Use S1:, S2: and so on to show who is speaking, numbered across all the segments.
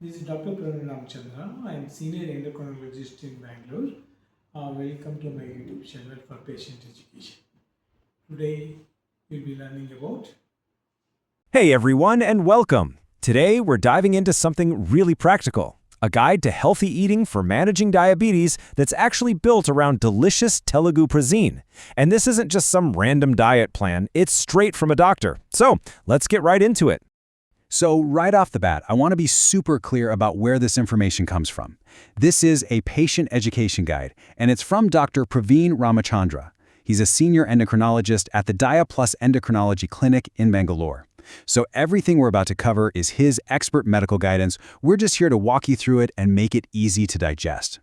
S1: This is Dr. Praveen Ramachandra. I am Senior Endocrinologist in Bangalore. Welcome to my YouTube channel for patient education. Today we'll be learning about.
S2: Hey everyone, and welcome! Today we're diving into something really practical, a guide to healthy eating for managing diabetes that's actually built around delicious Telugu-PRAVEEN. And this isn't just some random diet plan, it's straight from a doctor. So let's get right into it.
S3: So right off the bat, I want to be super clear about where this information comes from. This is a patient education guide, and it's from Dr. Praveen Ramachandra. He's a senior endocrinologist at the DiaPlus Endocrinology Clinic in Bangalore. So everything we're about to cover is his expert medical guidance. We're just here to walk you through it and make it easy to digest.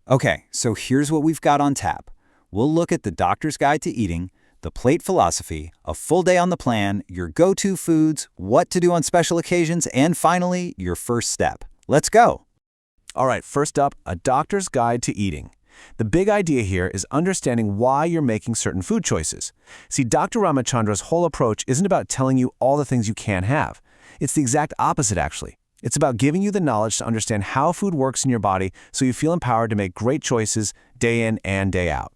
S4: Okay, so here's what we've got on tap. We'll look at the doctor's guide to eating, the plate philosophy, a full day on the plan, your go-to foods, what to do on special occasions, and finally, your first step. Let's go.
S2: All right, first up, a doctor's guide to eating. The big idea here is understanding why you're making certain food choices. See, Dr. Ramachandra's whole approach isn't about telling you all the things you can't have. It's the exact opposite, actually. It's about giving you the knowledge to understand how food works in your body so you feel empowered to make great choices day in and day out.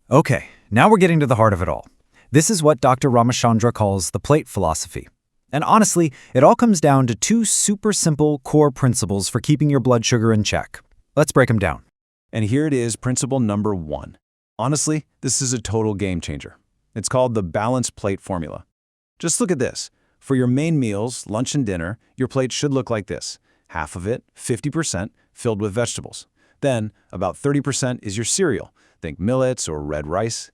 S4: Okay, now we're getting to the heart of it all. This is what Dr. Ramachandra calls the plate philosophy. And honestly, it all comes down to two super simple core principles for keeping your blood sugar in check. Let's break them down.
S2: And here it is, principle number 1. Honestly, this is a total game changer. It's called the balanced plate formula. Just look at this. For your main meals, lunch and dinner, your plate should look like this. Half of it, 50%, filled with vegetables. Then, about 30% is your cereal. Think millets or red rice.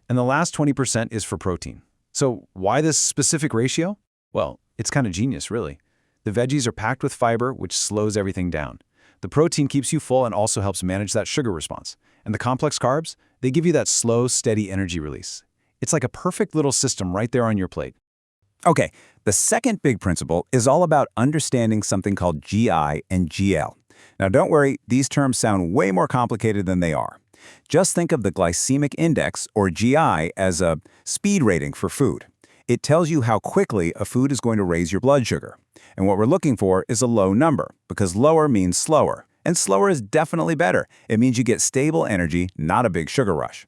S2: And the last 20% is for protein. So why this specific ratio? Well, it's kind of genius, really. The veggies are packed with fiber, which slows everything down. The protein keeps you full and also helps manage that sugar response. And the complex carbs, they give you that slow, steady energy release. It's like a perfect little system right there on your plate.
S4: Okay, the second big principle is all about understanding something called GI and GL. Now don't worry, these terms sound way more complicated than they are. Just think of the Glycemic Index, or GI, as a speed rating for food. It tells you how quickly a food is going to raise your blood sugar. And what we're looking for is a low number, because lower means slower. And slower is definitely better. It means you get stable energy, not a big sugar rush.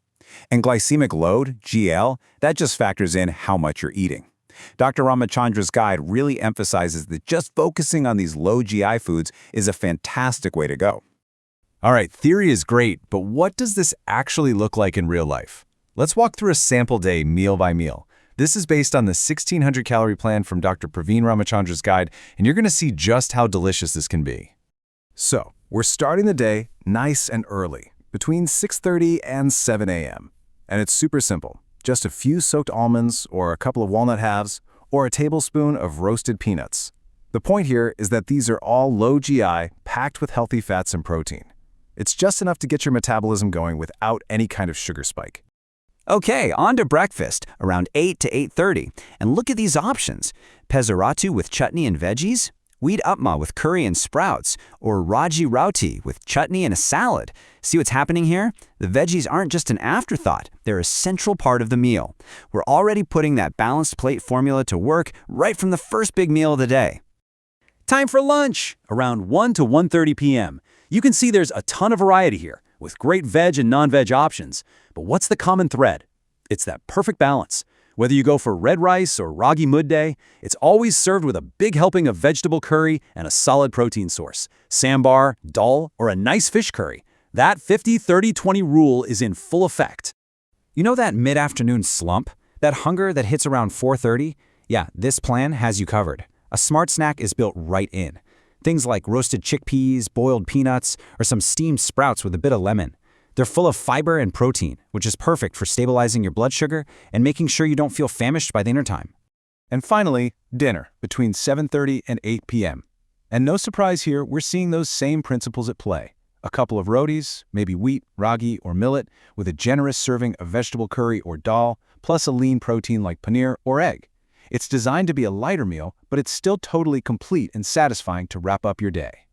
S4: And Glycemic Load, GL, that just factors in how much you're eating. Dr. Ramachandra's guide really emphasizes that just focusing on these low GI foods is a fantastic way to go.
S2: All right, theory is great, but what does this actually look like in real life? Let's walk through a sample day meal by meal. This is based on the 1600 calorie plan from Dr. Praveen Ramachandra's guide, and you're going to see just how delicious this can be. So, we're starting the day nice and early, between 6:30 and 7 a.m. And it's super simple. Just a few soaked almonds, or a couple of walnut halves, or a tablespoon of roasted peanuts. The point here is that these are all low GI, packed with healthy fats and protein. It's just enough to get your metabolism going without any kind of sugar spike.
S4: Okay, on to breakfast, around 8 to 8:30. And look at these options. Pesarattu with chutney and veggies, wheat Upma with curry and sprouts, or Ragi roti with chutney and a salad. See what's happening here? The veggies aren't just an afterthought, they're a central part of the meal. We're already putting that balanced plate formula to work right from the first big meal of the day. Time for lunch, around 1 to 1:30 p.m. You can see there's a ton of variety here, with great veg and non-veg options. But what's the common thread? It's that perfect balance. Whether you go for red rice or ragi mudde, it's always served with a big helping of vegetable curry and a solid protein source. Sambar, dal, or a nice fish curry. That 50-30-20 rule is in full effect. You know that mid-afternoon slump? That hunger that hits around 4:30? Yeah, this plan has you covered. A smart snack is built right in. Things like roasted chickpeas, boiled peanuts, or some steamed sprouts with a bit of lemon. They're full of fiber and protein, which is perfect for stabilizing your blood sugar and making sure you don't feel famished by dinner time.
S2: And finally, dinner, between 7:30 and 8 p.m. And no surprise here, we're seeing those same principles at play. A couple of rotis, maybe wheat, ragi, or millet, with a generous serving of vegetable curry or dal, plus a lean protein like paneer or egg. It's designed to be a lighter meal, but it's still totally complete and satisfying to wrap up your day.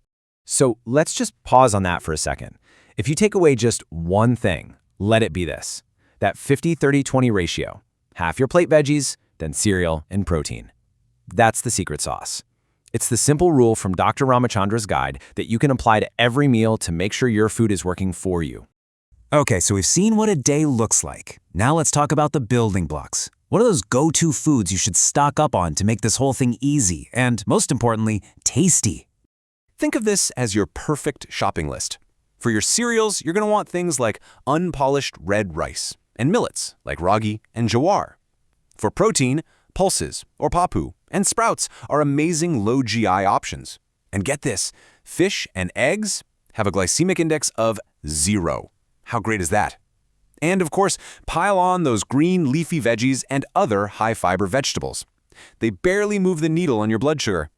S2: So let's just pause on that for a second. If you take away just one thing, let it be this. That 50-30-20 ratio. Half your plate veggies, then cereal and protein. That's the secret sauce. It's the simple rule from Dr. Ramachandra's guide that you can apply to every meal to make sure your food is working for you.
S4: Okay, so we've seen what a day looks like. Now let's talk about the building blocks. What are those go-to foods you should stock up on to make this whole thing easy and, most importantly, tasty?
S2: Think of this as your perfect shopping list. For your cereals, you're going to want things like unpolished red rice and millets like ragi and jawar. For protein, pulses or papu and sprouts are amazing low GI options. And get this, fish and eggs have a glycemic index of 0. How great is that? And of course, pile on those green leafy veggies and other high-fiber vegetables. They barely move the needle on your blood sugar.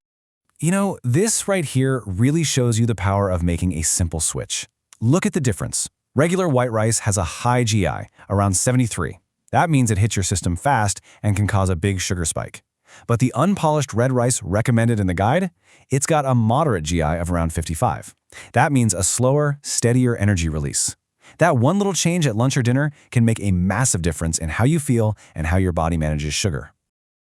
S3: You know, this right here really shows you the power of making a simple switch. Look at the difference. Regular white rice has a high GI, around 73. That means it hits your system fast and can cause a big sugar spike. But the unpolished red rice recommended in the guide, it's got a moderate GI of around 55. That means a slower, steadier energy release. That one little change at lunch or dinner can make a massive difference in how you feel and how your body manages sugar.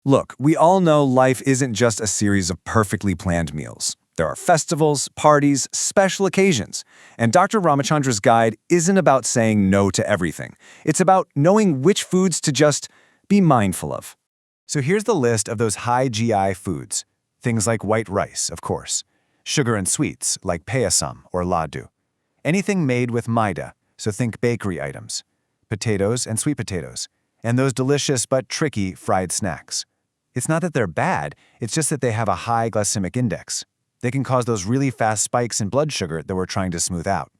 S5: Look, we all know life isn't just a series of perfectly planned meals. There are festivals, parties, special occasions. And Dr. Ramachandra's guide isn't about saying no to everything. It's about knowing which foods to just be mindful of. So here's the list of those high GI foods. Things like white rice, of course. Sugar and sweets, like payasam or laddu. Anything made with maida, so think bakery items. Potatoes and sweet potatoes. And those delicious but tricky fried snacks. It's not that they're bad, it's just that they have a high glycemic index. They can cause those really fast spikes in blood sugar that we're trying to smooth out.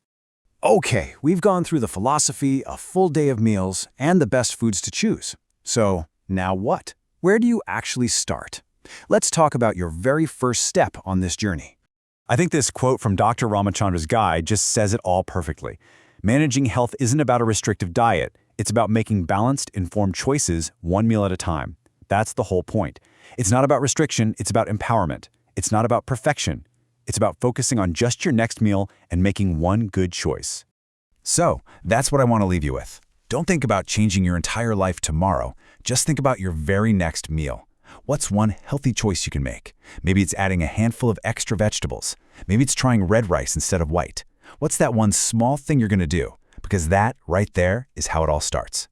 S3: Okay, we've gone through the philosophy, a full day of meals, and the best foods to choose. So, now what? Where do you actually start? Let's talk about your very first step on this journey.
S5: I think this quote from Dr. Ramachandra's guide just says it all perfectly. Managing health isn't about a restrictive diet. It's about making balanced, informed choices one meal at a time. That's the whole point. It's not about restriction, it's about empowerment. It's not about perfection. It's about focusing on just your next meal and making one good choice.
S3: So, that's what I want to leave you with. Don't think about changing your entire life tomorrow. Just think about your very next meal. What's one healthy choice you can make? Maybe it's adding a handful of extra vegetables. Maybe it's trying red rice instead of white. What's that one small thing you're going to do? Because that, right there, is how it all starts.